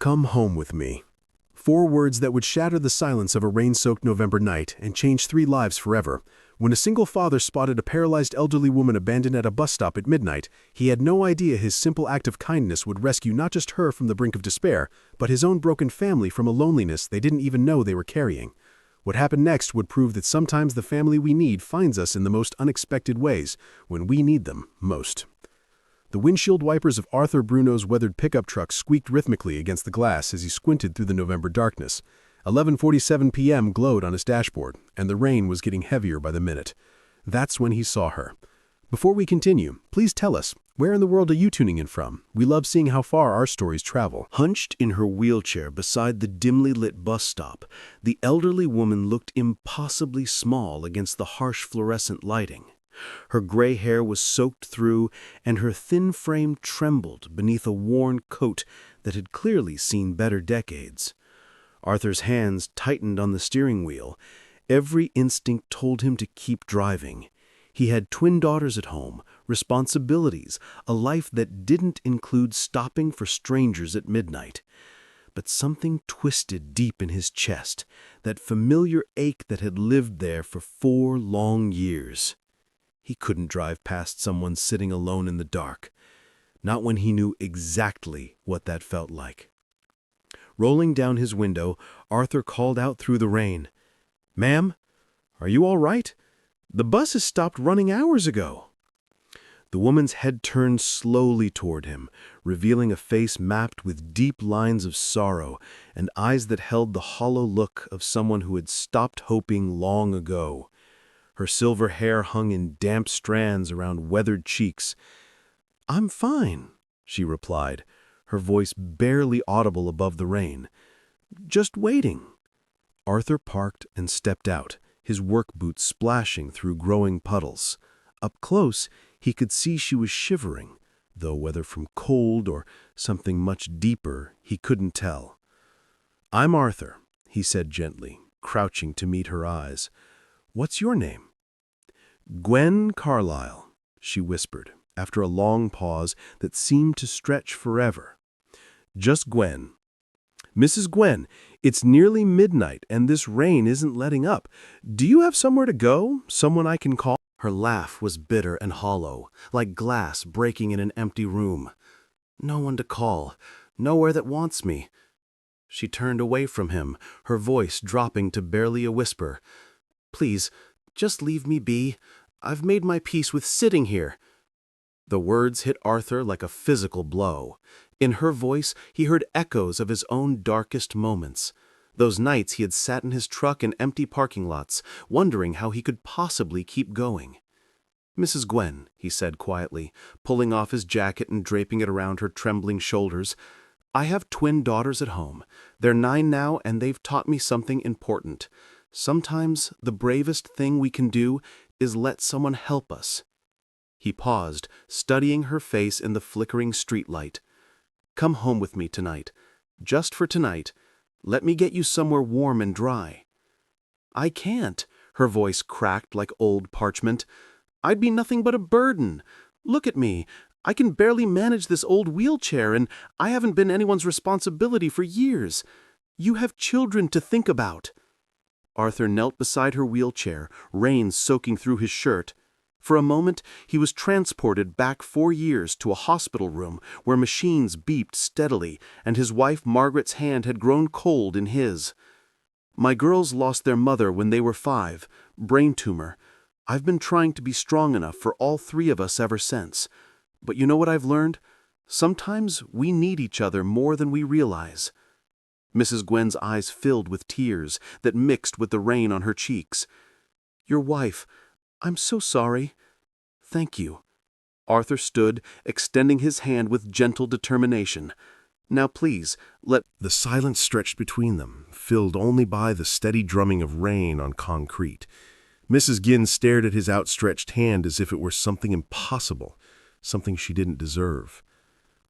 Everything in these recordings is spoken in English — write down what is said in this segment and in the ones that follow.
Come home with me. 4 words that would shatter the silence of a rain-soaked November night and change 3 lives forever. When a single father spotted a paralyzed elderly woman abandoned at a bus stop at midnight, he had no idea his simple act of kindness would rescue not just her from the brink of despair, but his own broken family from a loneliness they didn't even know they were carrying. What happened next would prove that sometimes the family we need finds us in the most unexpected ways, when we need them most. The windshield wipers of Arthur Bruno's weathered pickup truck squeaked rhythmically against the glass as he squinted through the November darkness. 11:47 p.m. glowed on his dashboard, and the rain was getting heavier by the minute. That's when he saw her. Before we continue, please tell us, where in the world are you tuning in from? We love seeing how far our stories travel. Hunched in her wheelchair beside the dimly lit bus stop, the elderly woman looked impossibly small against the harsh fluorescent lighting. Her gray hair was soaked through, and her thin frame trembled beneath a worn coat that had clearly seen better decades. Arthur's hands tightened on the steering wheel. Every instinct told him to keep driving. He had twin daughters at home, responsibilities, a life that didn't include stopping for strangers at midnight. But something twisted deep in his chest, that familiar ache that had lived there for 4 long years. He couldn't drive past someone sitting alone in the dark, not when he knew exactly what that felt like. Rolling down his window, Arthur called out through the rain, "Ma'am, are you all right? The bus has stopped running hours ago." The woman's head turned slowly toward him, revealing a face mapped with deep lines of sorrow and eyes that held the hollow look of someone who had stopped hoping long ago. Her silver hair hung in damp strands around weathered cheeks. "I'm fine," she replied, her voice barely audible above the rain. "Just waiting." Arthur parked and stepped out, his work boots splashing through growing puddles. Up close, he could see she was shivering, though whether from cold or something much deeper, he couldn't tell. "I'm Arthur," he said gently, crouching to meet her eyes. "What's your name?" "Gwen Carlyle," she whispered, after a long pause that seemed to stretch forever. "Just Gwen. Mrs. Gwen, it's nearly midnight and this rain isn't letting up. Do you have somewhere to go? Someone I can call?" Her laugh was bitter and hollow, like glass breaking in an empty room. "No one to call. Nowhere that wants me." She turned away from him, her voice dropping to barely a whisper. "Please, just leave me be. I've made my peace with sitting here." The words hit Arthur like a physical blow. In her voice, he heard echoes of his own darkest moments. Those nights he had sat in his truck in empty parking lots, wondering how he could possibly keep going. "Mrs. Gwen," he said quietly, pulling off his jacket and draping it around her trembling shoulders, "I have twin daughters at home. They're 9 now, and they've taught me something important. Sometimes the bravest thing we can do is let someone help us." He paused, studying her face in the flickering streetlight. "Come home with me tonight. Just for tonight. Let me get you somewhere warm and dry." "I can't," her voice cracked like old parchment. "I'd be nothing but a burden. Look at me. I can barely manage this old wheelchair, and I haven't been anyone's responsibility for years. You have children to think about." Arthur knelt beside her wheelchair, rain soaking through his shirt. For a moment, he was transported back 4 years to a hospital room where machines beeped steadily, and his wife Margaret's hand had grown cold in his. "My girls lost their mother when they were 5, brain tumor. I've been trying to be strong enough for all 3 of us ever since. But you know what I've learned? Sometimes we need each other more than we realize." Mrs. Gwen's eyes filled with tears that mixed with the rain on her cheeks. "Your wife, I'm so sorry." "Thank you." Arthur stood, extending his hand with gentle determination. "Now please, let—" The silence stretched between them, filled only by the steady drumming of rain on concrete. Mrs. Ginn stared at his outstretched hand as if it were something impossible, something she didn't deserve.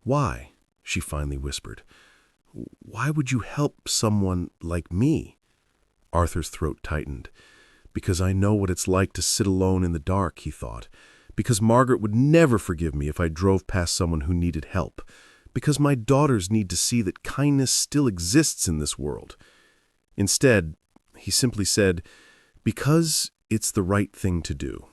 "Why?" she finally whispered. "Why would you help someone like me?" Arthur's throat tightened. "Because I know what it's like to sit alone in the dark," he thought. "Because Margaret would never forgive me if I drove past someone who needed help. Because my daughters need to see that kindness still exists in this world. Instead, he simply said, because it's the right thing to do.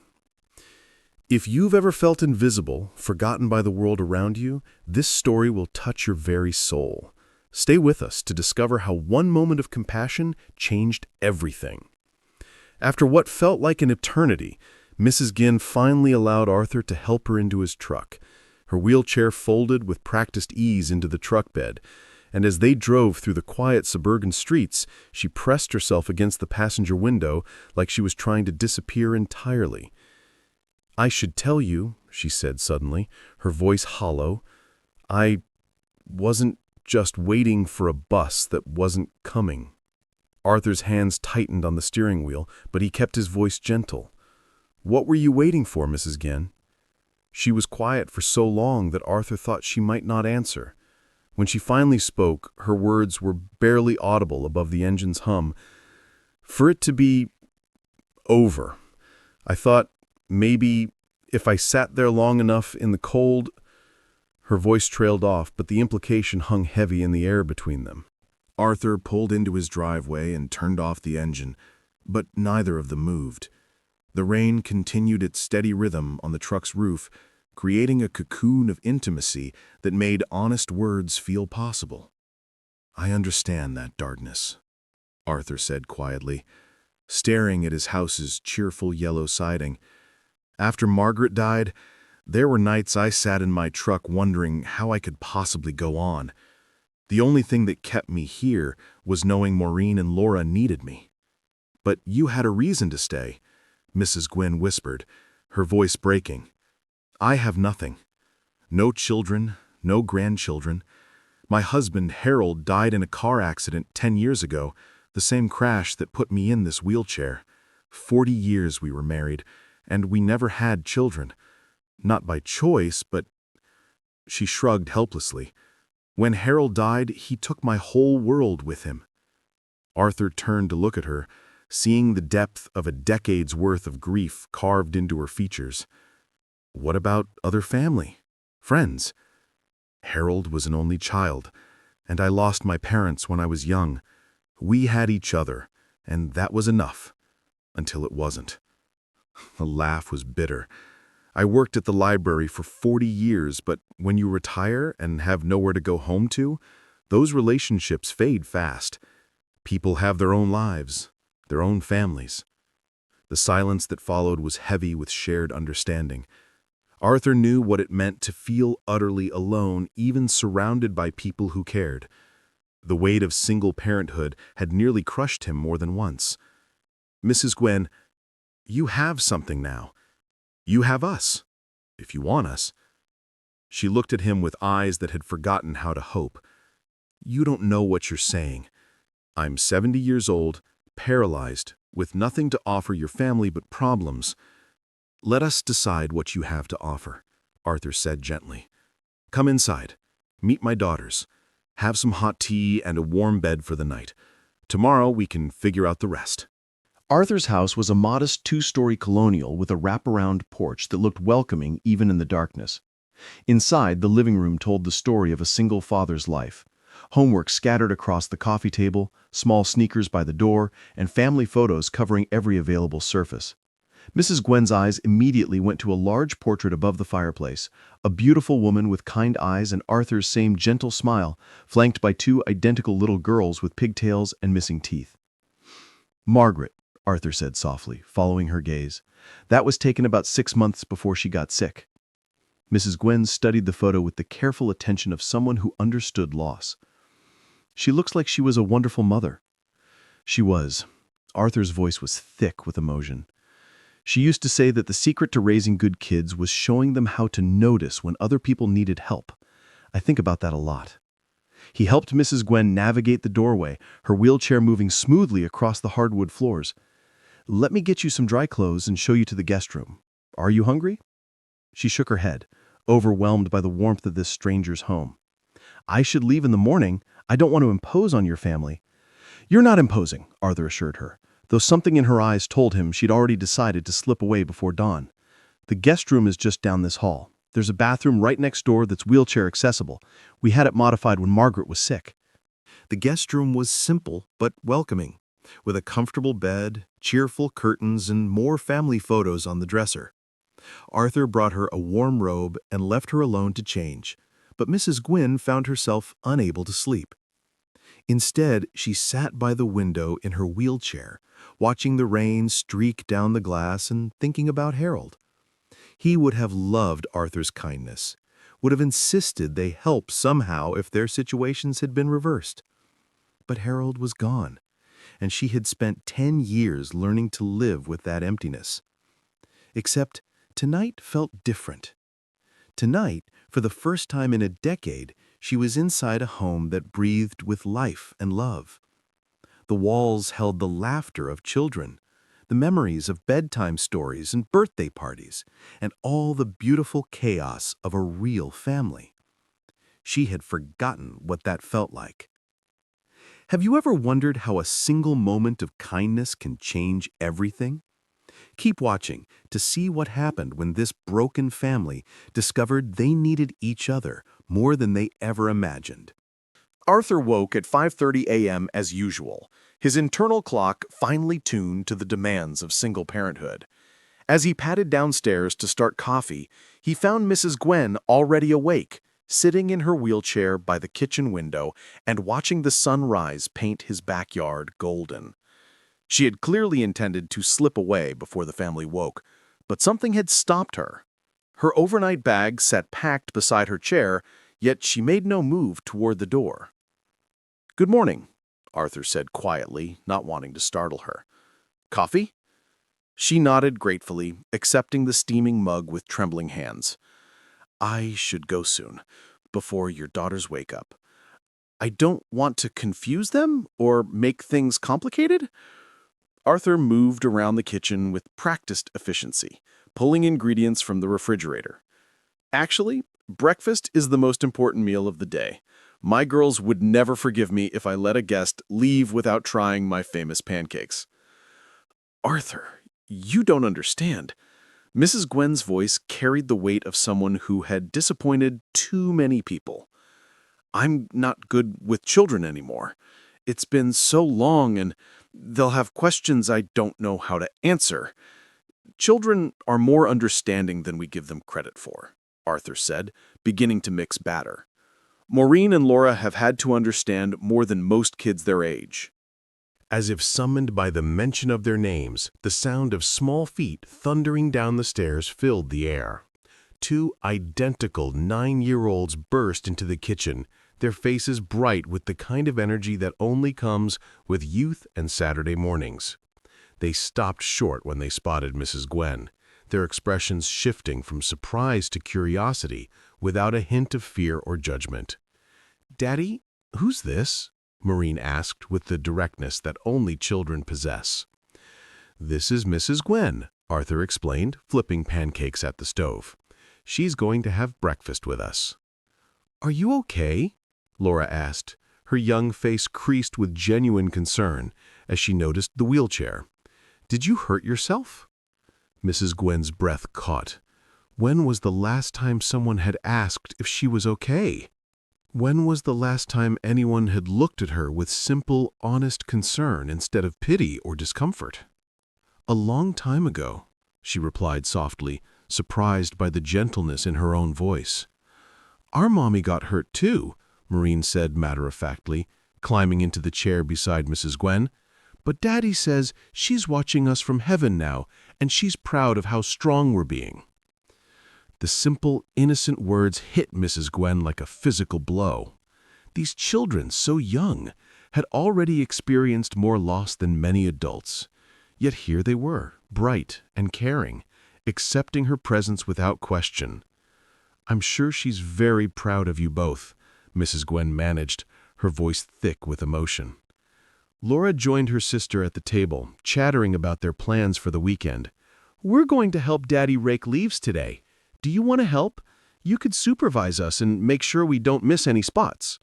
If you've ever felt invisible, forgotten by the world around you, this story will touch your very soul. Stay with us to discover how one moment of compassion changed everything. After what felt like an eternity, Mrs. Ginn finally allowed Arthur to help her into his truck. Her wheelchair folded with practiced ease into the truck bed, and as they drove through the quiet suburban streets, she pressed herself against the passenger window like she was trying to disappear entirely. "I should tell you," she said suddenly, her voice hollow, "I wasn't just waiting for a bus that wasn't coming." Arthur's hands tightened on the steering wheel, but he kept his voice gentle. "What were you waiting for, Mrs. Ginn?" She was quiet for so long that Arthur thought she might not answer. When she finally spoke, her words were barely audible above the engine's hum. "For it to be over. I thought maybe if I sat there long enough in the cold—" Her voice trailed off, but the implication hung heavy in the air between them. Arthur pulled into his driveway and turned off the engine, but neither of them moved. The rain continued its steady rhythm on the truck's roof, creating a cocoon of intimacy that made honest words feel possible. "I understand that darkness," Arthur said quietly, staring at his house's cheerful yellow siding. "After Margaret died, there were nights I sat in my truck wondering how I could possibly go on. The only thing that kept me here was knowing Maureen and Laura needed me." "But you had a reason to stay," Mrs. Gwynn whispered, her voice breaking. "I have nothing. No children, no grandchildren. My husband, Harold, died in a car accident 10 years ago, the same crash that put me in this wheelchair. 40 years we were married, and we never had children. Not by choice, but—" She shrugged helplessly. "When Harold died, he took my whole world with him." Arthur turned to look at her, seeing the depth of a decade's worth of grief carved into her features. "What about other family? Friends?" "Harold was an only child, and I lost my parents when I was young. We had each other, and that was enough. Until it wasn't." The laugh was bitter. "I worked at the library for 40 years, but when you retire and have nowhere to go home to, those relationships fade fast. People have their own lives, their own families." The silence that followed was heavy with shared understanding. Arthur knew what it meant to feel utterly alone, even surrounded by people who cared. The weight of single parenthood had nearly crushed him more than once. "Mrs. Gwynn, you have something now. You have us, if you want us." She looked at him with eyes that had forgotten how to hope. "You don't know what you're saying. I'm 70 years old, paralyzed, with nothing to offer your family but problems. Let us decide what you have to offer," Arthur said gently. "Come inside. Meet my daughters. Have some hot tea and a warm bed for the night. Tomorrow we can figure out the rest." Arthur's house was a modest 2-story colonial with a wraparound porch that looked welcoming even in the darkness. Inside, the living room told the story of a single father's life. Homework scattered across the coffee table, small sneakers by the door, and family photos covering every available surface. Mrs. Gwynn's eyes immediately went to a large portrait above the fireplace, a beautiful woman with kind eyes and Arthur's same gentle smile, flanked by 2 identical little girls with pigtails and missing teeth. "Margaret," Arthur said softly, following her gaze. "That was taken about 6 months before she got sick." Mrs. Gwynn studied the photo with the careful attention of someone who understood loss. "She looks like she was a wonderful mother." "She was." Arthur's voice was thick with emotion. "She used to say that the secret to raising good kids was showing them how to notice when other people needed help. I think about that a lot." He helped Mrs. Gwynn navigate the doorway, her wheelchair moving smoothly across the hardwood floors. "Let me get you some dry clothes and show you to the guest room. Are you hungry?" She shook her head, overwhelmed by the warmth of this stranger's home. "I should leave in the morning. I don't want to impose on your family." "You're not imposing," Arthur assured her, though something in her eyes told him she'd already decided to slip away before dawn. "The guest room is just down this hall. There's a bathroom right next door that's wheelchair accessible. We had it modified when Margaret was sick. The guest room was simple but welcoming, with a comfortable bed, cheerful curtains, and more family photos on the dresser. Arthur brought her a warm robe and left her alone to change, but Mrs. Gwynn found herself unable to sleep. Instead, she sat by the window in her wheelchair, watching the rain streak down the glass and thinking about Harold. He would have loved Arthur's kindness, would have insisted they help somehow if their situations had been reversed. But Harold was gone, and she had spent 10 years learning to live with that emptiness. Except tonight felt different. Tonight, for the first time in a decade, she was inside a home that breathed with life and love. The walls held the laughter of children, the memories of bedtime stories and birthday parties, and all the beautiful chaos of a real family. She had forgotten what that felt like. Have you ever wondered how a single moment of kindness can change everything? Keep watching to see what happened when this broken family discovered they needed each other more than they ever imagined. Arthur woke at 5:30 a.m. as usual, his internal clock finely tuned to the demands of single parenthood. As he padded downstairs to start coffee, he found Mrs. Gwen already awake, sitting in her wheelchair by the kitchen window and watching the sunrise paint his backyard golden. She had clearly intended to slip away before the family woke, but something had stopped her. Her overnight bag sat packed beside her chair, yet she made no move toward the door. "Good morning," Arthur said quietly, not wanting to startle her. "Coffee?" She nodded gratefully, accepting the steaming mug with trembling hands. "I should go soon, before your daughters wake up. I don't want to confuse them or make things complicated." Arthur moved around the kitchen with practiced efficiency, pulling ingredients from the refrigerator. "Actually, breakfast is the most important meal of the day. My girls would never forgive me if I let a guest leave without trying my famous pancakes." "Arthur, you don't understand." Mrs. Gwen's voice carried the weight of someone who had disappointed too many people. "I'm not good with children anymore. It's been so long, and they'll have questions I don't know how to answer. Children are more understanding than we give them credit for," Arthur said, beginning to mix batter. "Maureen and Laura have had to understand more than most kids their age." As if summoned by the mention of their names, the sound of small feet thundering down the stairs filled the air. Two identical 9-year-olds burst into the kitchen, their faces bright with the kind of energy that only comes with youth and Saturday mornings. They stopped short when they spotted Mrs. Gwen, their expressions shifting from surprise to curiosity without a hint of fear or judgment. "Daddy, who's this?" Maureen asked with the directness that only children possess. "This is Mrs. Gwen," Arthur explained, flipping pancakes at the stove. "She's going to have breakfast with us." "Are you okay?" Laura asked, her young face creased with genuine concern as she noticed the wheelchair. "Did you hurt yourself?" Mrs. Gwen's breath caught. When was the last time someone had asked if she was okay? When was the last time anyone had looked at her with simple, honest concern instead of pity or discomfort? "A long time ago," she replied softly, surprised by the gentleness in her own voice. "Our mommy got hurt too," Maureen said matter-of-factly, climbing into the chair beside Mrs. Gwen. "But Daddy says she's watching us from heaven now, and she's proud of how strong we're being." The simple, innocent words hit Mrs. Gwen like a physical blow. These children, so young, had already experienced more loss than many adults. Yet here they were, bright and caring, accepting her presence without question. "I'm sure she's very proud of you both," Mrs. Gwen managed, her voice thick with emotion. Laura joined her sister at the table, chattering about their plans for the weekend. "We're going to help Daddy rake leaves today. Do you want to help? You could supervise us and make sure we don't miss any spots."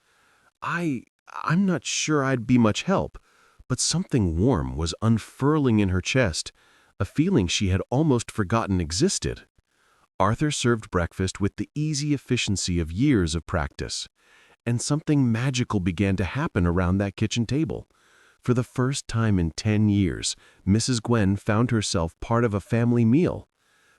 I'm not sure I'd be much help, but something warm was unfurling in her chest, a feeling she had almost forgotten existed. Arthur served breakfast with the easy efficiency of years of practice. And something magical began to happen around that kitchen table. For the first time in 10 years, Mrs. Gwen found herself part of a family meal.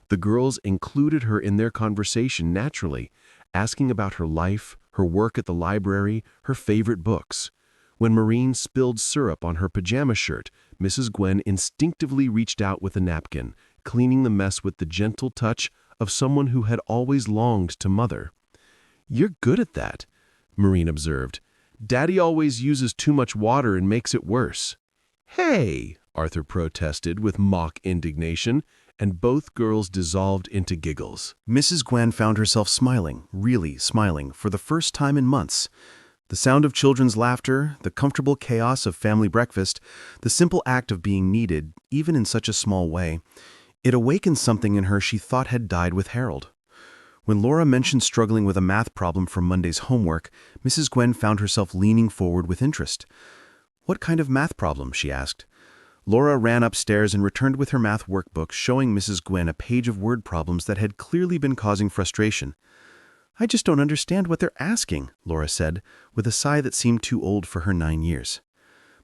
The girls included her in their conversation naturally, asking about her life, her work at the library, her favorite books. When Maureen spilled syrup on her pajama shirt, Mrs. Gwen instinctively reached out with a napkin, cleaning the mess with the gentle touch of someone who had always longed to mother. "You're good at that," Maureen observed. "Daddy always uses too much water and makes it worse." "Hey!" Arthur protested with mock indignation, and both girls dissolved into giggles. Mrs. Gwen found herself smiling, really smiling, for the first time in months. The sound of children's laughter, the comfortable chaos of family breakfast, the simple act of being needed, even in such a small way, it awakened something in her she thought had died with Harold. When Laura mentioned struggling with a math problem from Monday's homework, Mrs. Gwen found herself leaning forward with interest. "What kind of math problem?" she asked. Laura ran upstairs and returned with her math workbook, showing Mrs. Gwen a page of word problems that had clearly been causing frustration. "I just don't understand what they're asking," Laura said, with a sigh that seemed too old for her 9 years.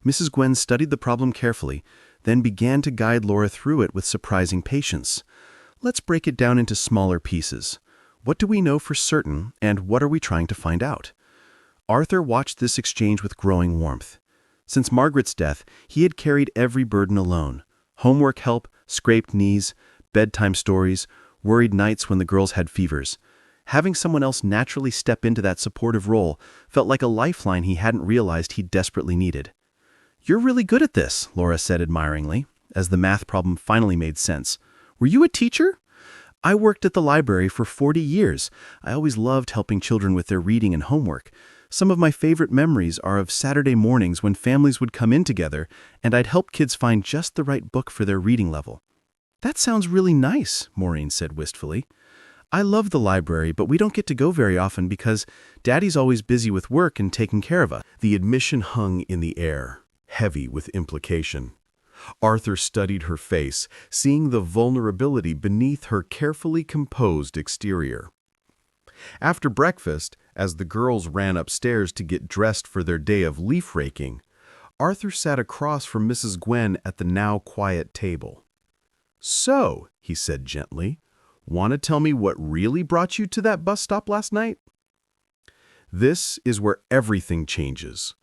Mrs. Gwen studied the problem carefully, then began to guide Laura through it with surprising patience. "Let's break it down into smaller pieces. What do we know for certain, and what are we trying to find out?" Arthur watched this exchange with growing warmth. Since Margaret's death, he had carried every burden alone. Homework help, scraped knees, bedtime stories, worried nights when the girls had fevers. Having someone else naturally step into that supportive role felt like a lifeline he hadn't realized he desperately needed. "You're really good at this," Laura said admiringly, as the math problem finally made sense. "Were you a teacher?" "I worked at the library for 40 years. I always loved helping children with their reading and homework. Some of my favorite memories are of Saturday mornings when families would come in together, and I'd help kids find just the right book for their reading level." "That sounds really nice," Maureen said wistfully. "I love the library, but we don't get to go very often because Daddy's always busy with work and taking care of us." The admission hung in the air, heavy with implication. Arthur studied her face, seeing the vulnerability beneath her carefully composed exterior. After breakfast, as the girls ran upstairs to get dressed for their day of leaf raking, Arthur sat across from Mrs. Gwen at the now quiet table. "So," he said gently, "want to tell me what really brought you to that bus stop last night?" This is where everything changes.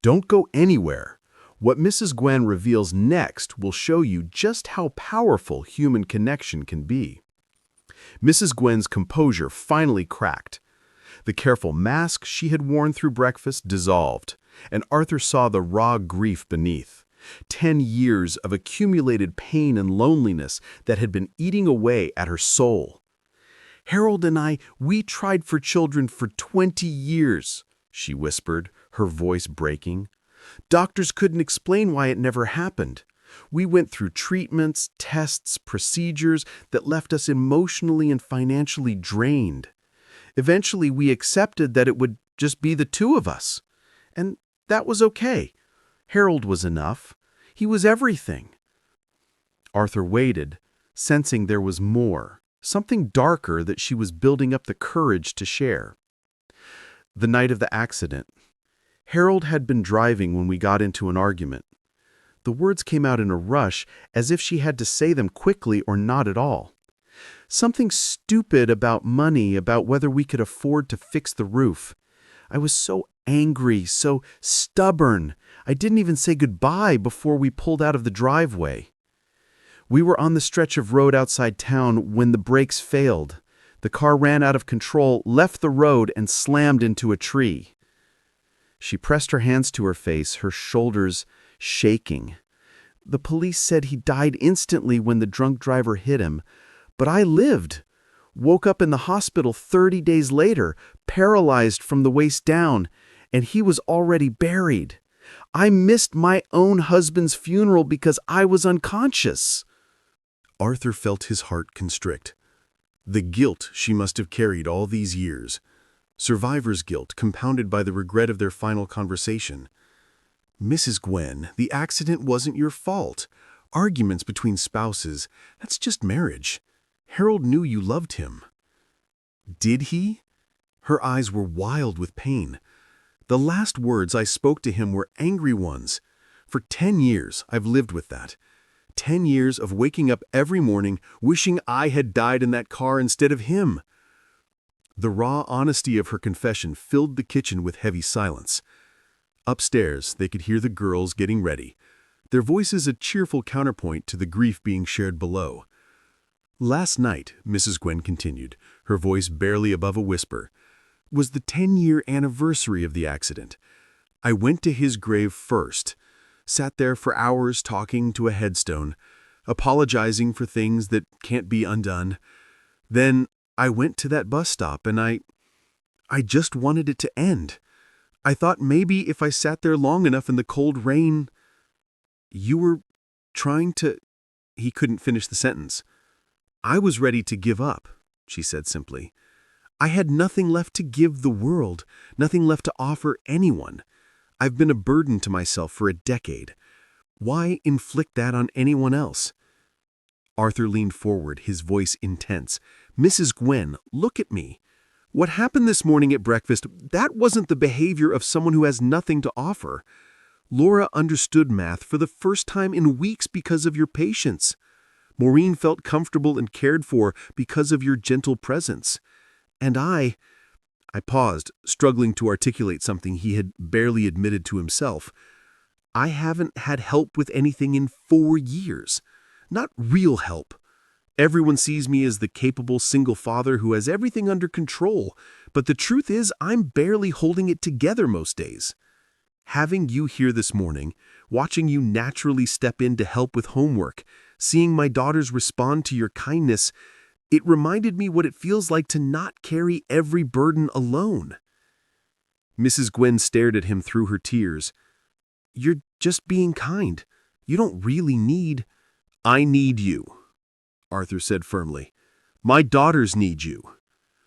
Don't go anywhere. What Mrs. Gwen reveals next will show you just how powerful human connection can be. Mrs. Gwen's composure finally cracked. The careful mask she had worn through breakfast dissolved, and Arthur saw the raw grief beneath. 10 years of accumulated pain and loneliness that had been eating away at her soul. "Harold and we tried for children for 20 years, she whispered, her voice breaking. "Doctors couldn't explain why it never happened. We went through treatments, tests, procedures that left us emotionally and financially drained. Eventually, we accepted that it would just be the two of us. And that was okay. Harold was enough. He was everything." Arthur waited, sensing there was more, something darker that she was building up the courage to share. The night of the accident, Harold had been driving when we got into an argument. The words came out in a rush, as if she had to say them quickly or not at all. Something stupid about money, about whether we could afford to fix the roof. I was so angry, so stubborn. I didn't even say goodbye before we pulled out of the driveway. We were on the stretch of road outside town when the brakes failed. The car ran out of control, left the road, and slammed into a tree. She pressed her hands to her face, her shoulders shaking. The police said he died instantly when the drunk driver hit him, but I lived. Woke up in the hospital 30 days later, paralyzed from the waist down, and he was already buried. I missed my own husband's funeral because I was unconscious." Arthur felt his heart constrict. The guilt she must have carried all these years. Survivor's guilt compounded by the regret of their final conversation. "Mrs. Gwen, the accident wasn't your fault. Arguments between spouses, that's just marriage. Harold knew you loved him." "Did he?" Her eyes were wild with pain. "The last words I spoke to him were angry ones. For 10 years, I've lived with that. 10 years of waking up every morning wishing I had died in that car instead of him." The raw honesty of her confession filled the kitchen with heavy silence. Upstairs, they could hear the girls getting ready, their voices a cheerful counterpoint to the grief being shared below. "Last night," Mrs. Gwen continued, her voice barely above a whisper, "was the 10-year anniversary of the accident. I went to his grave first, sat there for hours talking to a headstone, apologizing for things that can't be undone. Then I went to that bus stop and I just wanted it to end. I thought maybe if I sat there long enough in the cold rain—" "You were trying to—" He couldn't finish the sentence. "I was ready to give up," she said simply. "I had nothing left to give the world, nothing left to offer anyone. I've been a burden to myself for a decade. Why inflict that on anyone else?" Arthur leaned forward, his voice intense. "Mrs. Gwen, look at me. What happened this morning at breakfast, that wasn't the behavior of someone who has nothing to offer. Laura understood math for the first time in weeks because of your patience. Maureen felt comfortable and cared for because of your gentle presence. And I paused, struggling to articulate something he had barely admitted to himself. "I haven't had help with anything in 4 years. Not real help. Everyone sees me as the capable single father who has everything under control, but the truth is I'm barely holding it together most days. Having you here this morning, watching you naturally step in to help with homework, seeing my daughters respond to your kindness, it reminded me what it feels like to not carry every burden alone." Mrs. Gwen stared at him through her tears. "You're just being kind. You don't really need—" "I need you," Arthur said firmly. "My daughters need you.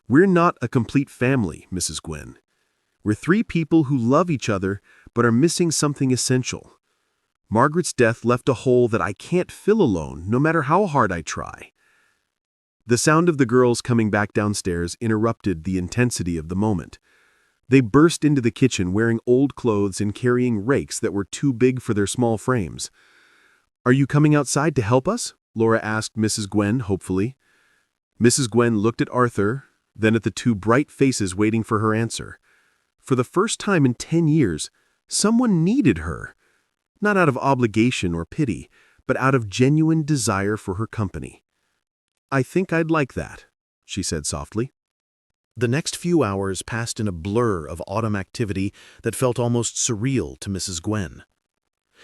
We're not a complete family, Mrs. Gwen. We're 3 people who love each other but are missing something essential. Margaret's death left a hole that I can't fill alone, no matter how hard I try." The sound of the girls coming back downstairs interrupted the intensity of the moment. They burst into the kitchen wearing old clothes and carrying rakes that were too big for their small frames. "Are you coming outside to help us?" Laura asked Mrs. Gwen hopefully. Mrs. Gwen looked at Arthur, then at the 2 bright faces waiting for her answer. For the first time in 10 years, someone needed her. Not out of obligation or pity, but out of genuine desire for her company. "I think I'd like that," she said softly. The next few hours passed in a blur of autumn activity that felt almost surreal to Mrs. Gwen.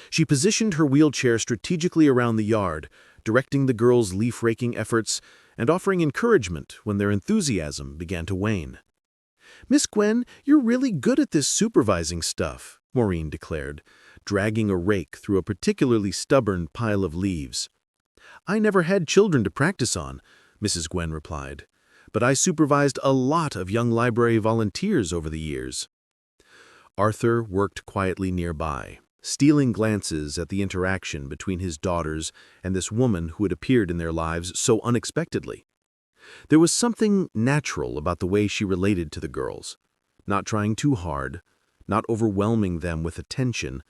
She positioned her wheelchair strategically around the yard, directing the girls' leaf-raking efforts and offering encouragement when their enthusiasm began to wane. "Miss Gwen, you're really good at this supervising stuff," Maureen declared, dragging a rake through a particularly stubborn pile of leaves. "I never had children to practice on," Mrs. Gwen replied, "but I supervised a lot of young library volunteers over the years." Arthur worked quietly nearby, stealing glances at the interaction between his daughters and this woman who had appeared in their lives so unexpectedly. There was something natural about the way she related to the girls, not trying too hard, not overwhelming them with attention,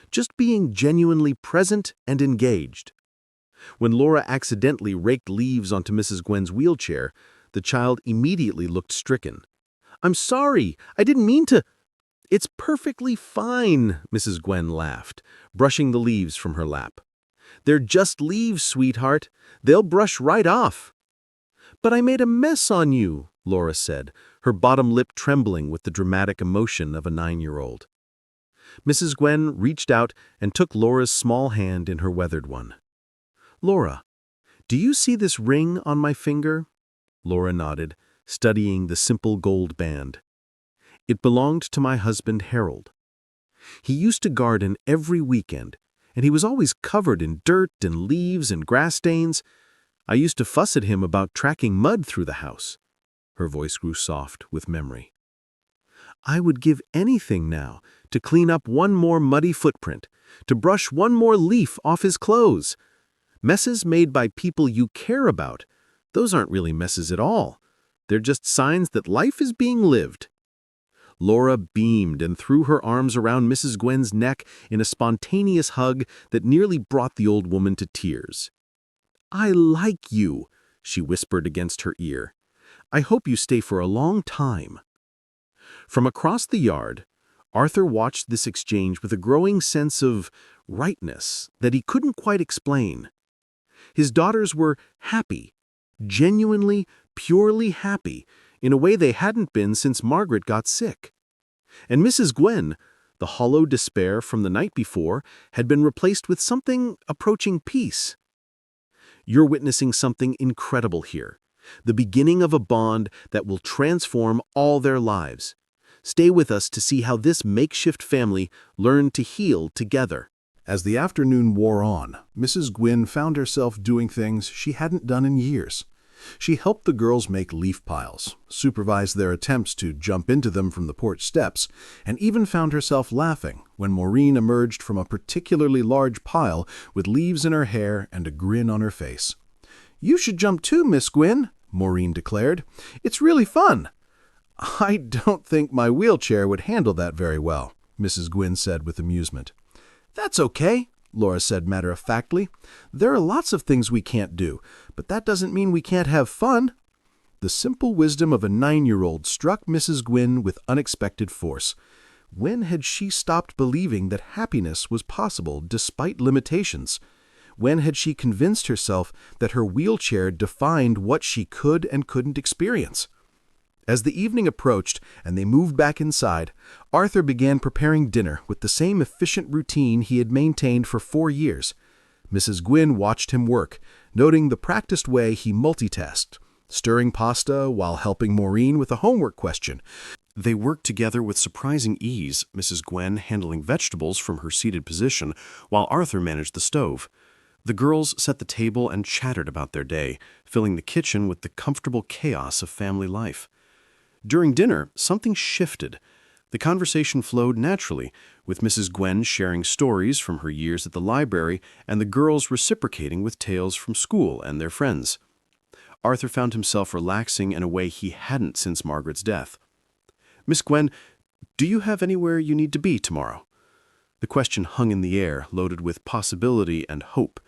just being genuinely present and engaged. When Laura accidentally raked leaves onto Mrs. Gwen's wheelchair, the child immediately looked stricken. "I'm sorry, I didn't mean to—" "It's perfectly fine," Mrs. Gwen laughed, brushing the leaves from her lap. "They're just leaves, sweetheart. They'll brush right off." "But I made a mess on you," Laura said, her bottom lip trembling with the dramatic emotion of a 9-year-old. Mrs. Gwen reached out and took Laura's small hand in her weathered one. "Laura, do you see this ring on my finger?" Laura nodded, studying the simple gold band. "It belonged to my husband, Harold. He used to garden every weekend, and he was always covered in dirt and leaves and grass stains. I used to fuss at him about tracking mud through the house." Her voice grew soft with memory. "I would give anything now to clean up one more muddy footprint, to brush one more leaf off his clothes. Messes made by people you care about, Those aren't really messes at all. They're just signs that life is being lived." Laura beamed and threw her arms around Mrs. Gwen's neck in a spontaneous hug that nearly brought the old woman to tears. "I like you," she whispered against her ear. "I hope you stay for a long time." From across the yard, Arthur watched this exchange with a growing sense of rightness that he couldn't quite explain. His daughters were happy, genuinely, purely happy, in a way they hadn't been since Margaret got sick. And Mrs. Gwen, the hollow despair from the night before, had been replaced with something approaching peace. You're witnessing something incredible here, the beginning of a bond that will transform all their lives. Stay with us to see how this makeshift family learned to heal together. As the afternoon wore on, Mrs. Gwynn found herself doing things she hadn't done in years. She helped the girls make leaf piles, supervised their attempts to jump into them from the porch steps, and even found herself laughing when Maureen emerged from a particularly large pile with leaves in her hair and a grin on her face. "You should jump too, Miss Gwynn," Maureen declared. "It's really fun." "I don't think my wheelchair would handle that very well," Mrs. Gwynn said with amusement. "That's okay," Laura said matter-of-factly. "There are lots of things we can't do, but that doesn't mean we can't have fun." The simple wisdom of a 9-year-old struck Mrs. Gwynn with unexpected force. When had she stopped believing that happiness was possible despite limitations? When had she convinced herself that her wheelchair defined what she could and couldn't experience? As the evening approached and they moved back inside, Arthur began preparing dinner with the same efficient routine he had maintained for 4 years. Mrs. Gwynn watched him work, noting the practiced way he multitasked, stirring pasta while helping Maureen with a homework question. They worked together with surprising ease, Mrs. Gwen handling vegetables from her seated position while Arthur managed the stove. The girls set the table and chattered about their day, filling the kitchen with the comfortable chaos of family life. During dinner, something shifted. The conversation flowed naturally, with Mrs. Gwen sharing stories from her years at the library and the girls reciprocating with tales from school and their friends. Arthur found himself relaxing in a way he hadn't since Margaret's death. "Miss Gwen, do you have anywhere you need to be tomorrow?" The question hung in the air, loaded with possibility and hope.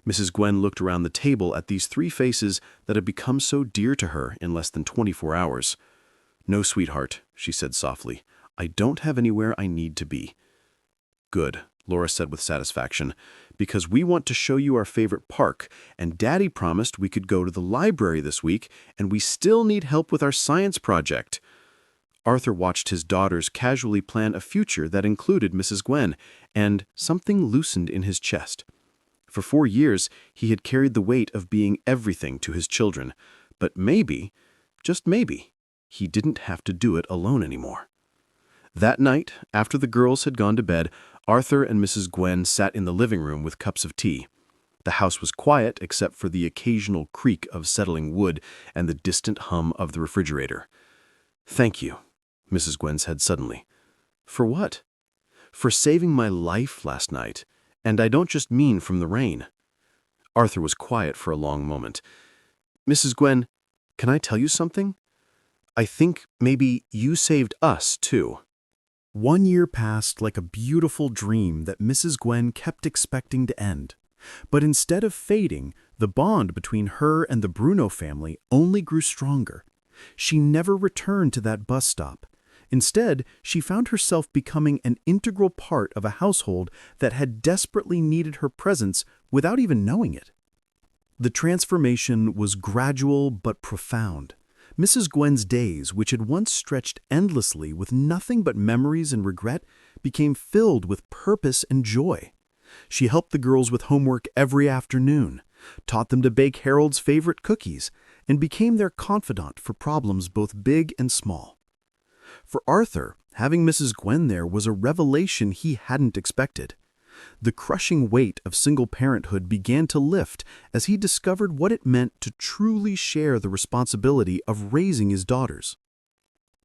Mrs. Gwen looked around the table at these 3 faces that had become so dear to her in less than 24 hours. "No, sweetheart," she said softly. "I don't have anywhere I need to be." "Good," Laura said with satisfaction, "because we want to show you our favorite park, and Daddy promised we could go to the library this week, and we still need help with our science project." Arthur watched his daughters casually plan a future that included Mrs. Gwen, and something loosened in his chest. For 4 years, he had carried the weight of being everything to his children, but maybe, just maybe, he didn't have to do it alone anymore. That night, after the girls had gone to bed, Arthur and Mrs. Gwen sat in the living room with cups of tea. The house was quiet except for the occasional creak of settling wood and the distant hum of the refrigerator. "Thank you," Mrs. Gwen said suddenly. "For what?" "For saving my life last night, and I don't just mean from the rain." Arthur was quiet for a long moment. "Mrs. Gwen, can I tell you something? I think maybe you saved us, too." 1 year passed like a beautiful dream that Mrs. Gwen kept expecting to end. But instead of fading, the bond between her and the Bruno family only grew stronger. She never returned to that bus stop. Instead, she found herself becoming an integral part of a household that had desperately needed her presence without even knowing it. The transformation was gradual but profound. Mrs. Gwen's days, which had once stretched endlessly with nothing but memories and regret, became filled with purpose and joy. She helped the girls with homework every afternoon, taught them to bake Harold's favorite cookies, and became their confidant for problems both big and small. For Arthur, having Mrs. Gwen there was a revelation he hadn't expected. The crushing weight of single parenthood began to lift as he discovered what it meant to truly share the responsibility of raising his daughters.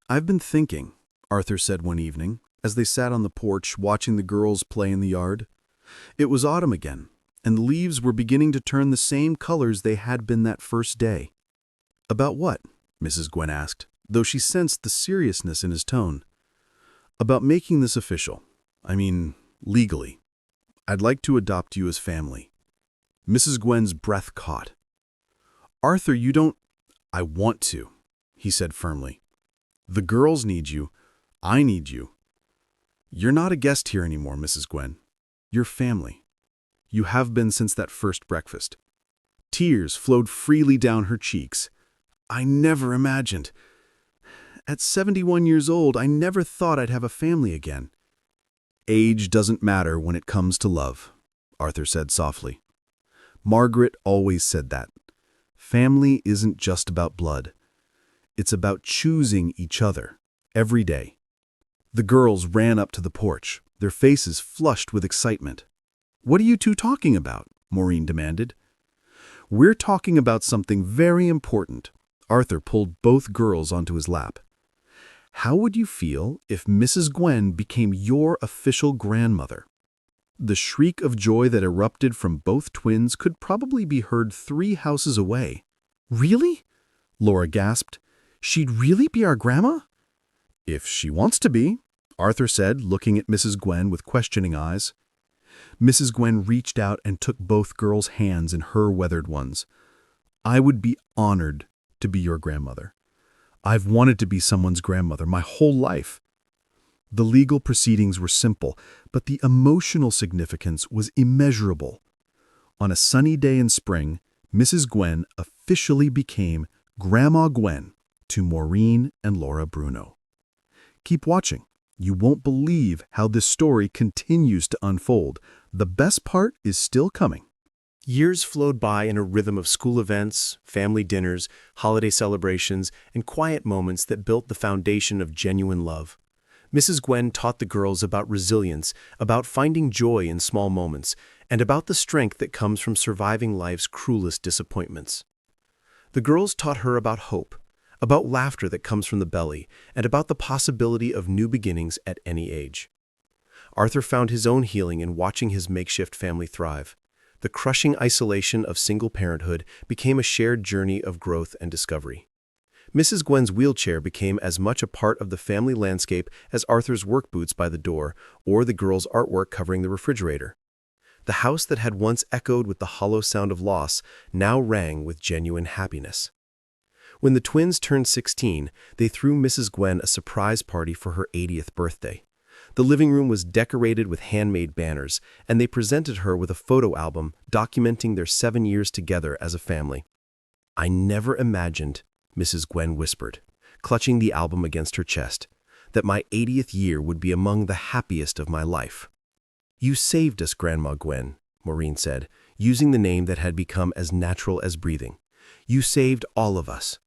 "I've been thinking," Arthur said one evening, as they sat on the porch watching the girls play in the yard. It was autumn again, and the leaves were beginning to turn the same colors they had been that first day. About what? Mrs. Gwen asked, though she sensed the seriousness in his tone. About making this official. I mean, legally. I'd like to adopt you as family. Mrs. Gwen's breath caught. Arthur, you don't... I want to, he said firmly. The girls need you. I need you. You're not a guest here anymore, Mrs. Gwen. You're family. You have been since that first breakfast. Tears flowed freely down her cheeks. I never imagined. At 71 years old, I never thought I'd have a family again. Age doesn't matter when it comes to love, Arthur said softly. Margaret always said that. Family isn't just about blood. It's about choosing each other, every day. The girls ran up to the porch, their faces flushed with excitement. What are you two talking about? Maureen demanded. We're talking about something very important. Arthur pulled both girls onto his lap. How would you feel if Mrs. Gwen became your official grandmother? The shriek of joy that erupted from both twins could probably be heard 3 houses away. Really? Laura gasped. She'd really be our grandma? If she wants to be, Arthur said, looking at Mrs. Gwen with questioning eyes. Mrs. Gwen reached out and took both girls' hands in her weathered ones. I would be honored to be your grandmother. I've wanted to be someone's grandmother my whole life. The legal proceedings were simple, but the emotional significance was immeasurable. On a sunny day in spring, Mrs. Gwen officially became Grandma Gwen to Maureen and Laura Bruno. Keep watching. You won't believe how this story continues to unfold. The best part is still coming. Years flowed by in a rhythm of school events, family dinners, holiday celebrations, and quiet moments that built the foundation of genuine love. Mrs. Gwen taught the girls about resilience, about finding joy in small moments, and about the strength that comes from surviving life's cruelest disappointments. The girls taught her about hope, about laughter that comes from the belly, and about the possibility of new beginnings at any age. Arthur found his own healing in watching his makeshift family thrive. The crushing isolation of single parenthood became a shared journey of growth and discovery. Mrs. Gwen's wheelchair became as much a part of the family landscape as Arthur's work boots by the door or the girls' artwork covering the refrigerator. The house that had once echoed with the hollow sound of loss now rang with genuine happiness. When the twins turned 16, they threw Mrs. Gwen a surprise party for her 80th birthday. The living room was decorated with handmade banners, and they presented her with a photo album documenting their 7 years together as a family. I never imagined, Mrs. Gwen whispered, clutching the album against her chest, that my 80th year would be among the happiest of my life. You saved us, Grandma Gwen, Maureen said, using the name that had become as natural as breathing. You saved all of us.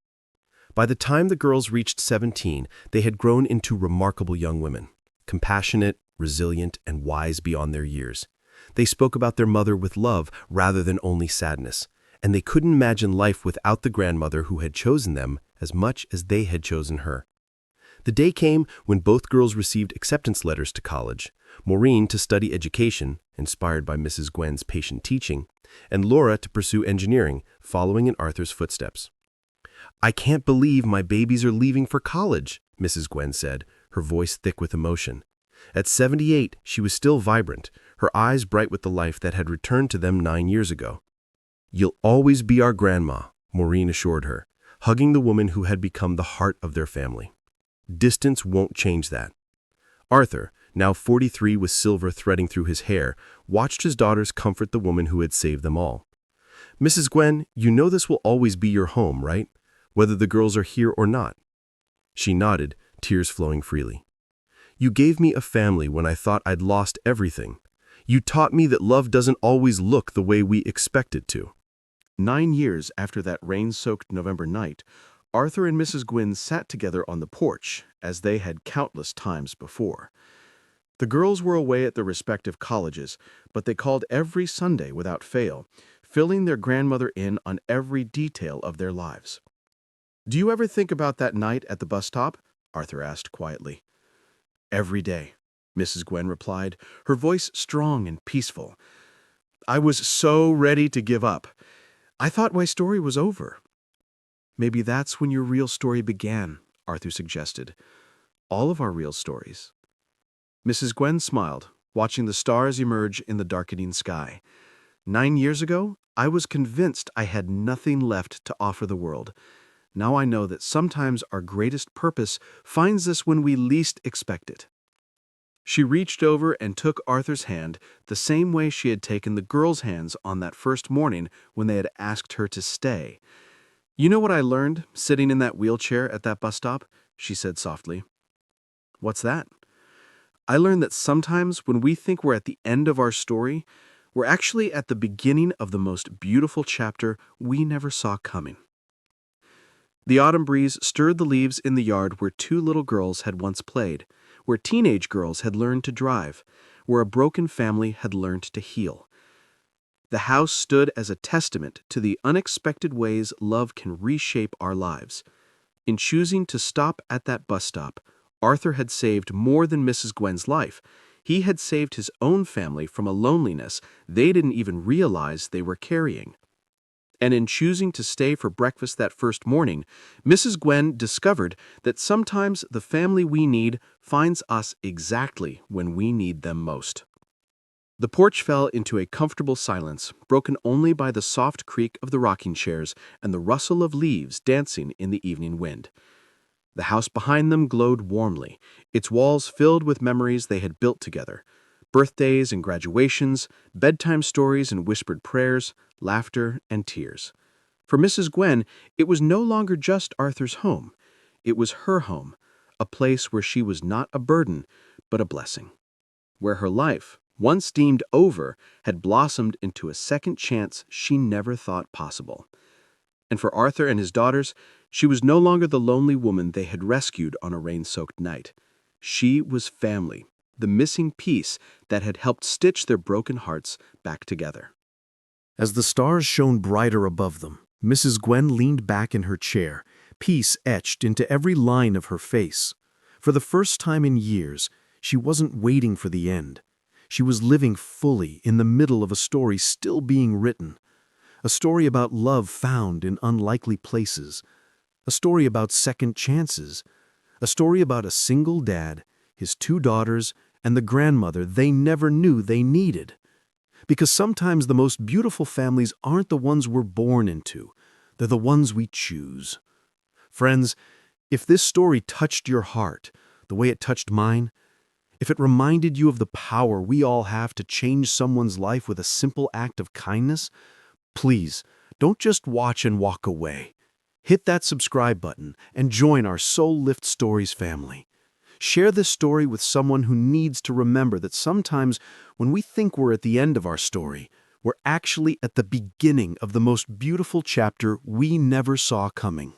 By the time the girls reached 17, they had grown into remarkable young women, compassionate, resilient, and wise beyond their years. They spoke about their mother with love rather than only sadness, and they couldn't imagine life without the grandmother who had chosen them as much as they had chosen her. The day came when both girls received acceptance letters to college, Maureen to study education, inspired by Mrs. Gwen's patient teaching, and Laura to pursue engineering, following in Arthur's footsteps. I can't believe my babies are leaving for college, Mrs. Gwen said, her voice thick with emotion. At 78, she was still vibrant, her eyes bright with the life that had returned to them 9 years ago. You'll always be our grandma, Maureen assured her, hugging the woman who had become the heart of their family. Distance won't change that. Arthur, now 43 with silver threading through his hair, watched his daughters comfort the woman who had saved them all. Mrs. Gwen, you know this will always be your home, right? Whether the girls are here or not. She nodded, tears flowing freely. You gave me a family when I thought I'd lost everything. You taught me that love doesn't always look the way we expect it to. 9 years after that rain-soaked November night, Arthur and Mrs. Gwen sat together on the porch, as they had countless times before. The girls were away at their respective colleges, but they called every Sunday without fail, filling their grandmother in on every detail of their lives. Do you ever think about that night at the bus stop? Arthur asked quietly. Every day, Mrs. Gwen replied, her voice strong and peaceful. I was so ready to give up. I thought my story was over. Maybe that's when your real story began, Arthur suggested. All of our real stories. Mrs. Gwen smiled, watching the stars emerge in the darkening sky. 9 years ago, I was convinced I had nothing left to offer the world. Now I know that sometimes our greatest purpose finds us when we least expect it. She reached over and took Arthur's hand the same way she had taken the girls' hands on that first morning when they had asked her to stay. "You know what I learned, sitting in that wheelchair at that bus stop?" she said softly. "What's that?" "I learned that sometimes when we think we're at the end of our story, we're actually at the beginning of the most beautiful chapter we never saw coming." The autumn breeze stirred the leaves in the yard where 2 little girls had once played, where teenage girls had learned to drive, where a broken family had learned to heal. The house stood as a testament to the unexpected ways love can reshape our lives. In choosing to stop at that bus stop, Arthur had saved more than Mrs. Gwen's life. He had saved his own family from a loneliness they didn't even realize they were carrying. And in choosing to stay for breakfast that first morning, Mrs. Gwen discovered that sometimes the family we need finds us exactly when we need them most. The porch fell into a comfortable silence, broken only by the soft creak of the rocking chairs and the rustle of leaves dancing in the evening wind. The house behind them glowed warmly, its walls filled with memories they had built together. Birthdays and graduations, bedtime stories and whispered prayers, laughter and tears. For Mrs. Gwen, it was no longer just Arthur's home. It was her home, a place where she was not a burden, but a blessing. Where her life, once deemed over, had blossomed into a second chance she never thought possible. And for Arthur and his daughters, she was no longer the lonely woman they had rescued on a rain-soaked night. She was family, the missing piece that had helped stitch their broken hearts back together. As the stars shone brighter above them, Mrs. Gwen leaned back in her chair, peace etched into every line of her face. For the first time in years, she wasn't waiting for the end. She was living fully in the middle of a story still being written. A story about love found in unlikely places. A story about second chances. A story about a single dad, his 2 daughters, and the grandmother they never knew they needed. Because sometimes the most beautiful families aren't the ones we're born into. They're the ones we choose. Friends, if this story touched your heart the way it touched mine, if it reminded you of the power we all have to change someone's life with a simple act of kindness, please, don't just watch and walk away. Hit that subscribe button and join our Soul Lift Stories family. Share this story with someone who needs to remember that sometimes when we think we're at the end of our story, we're actually at the beginning of the most beautiful chapter we never saw coming.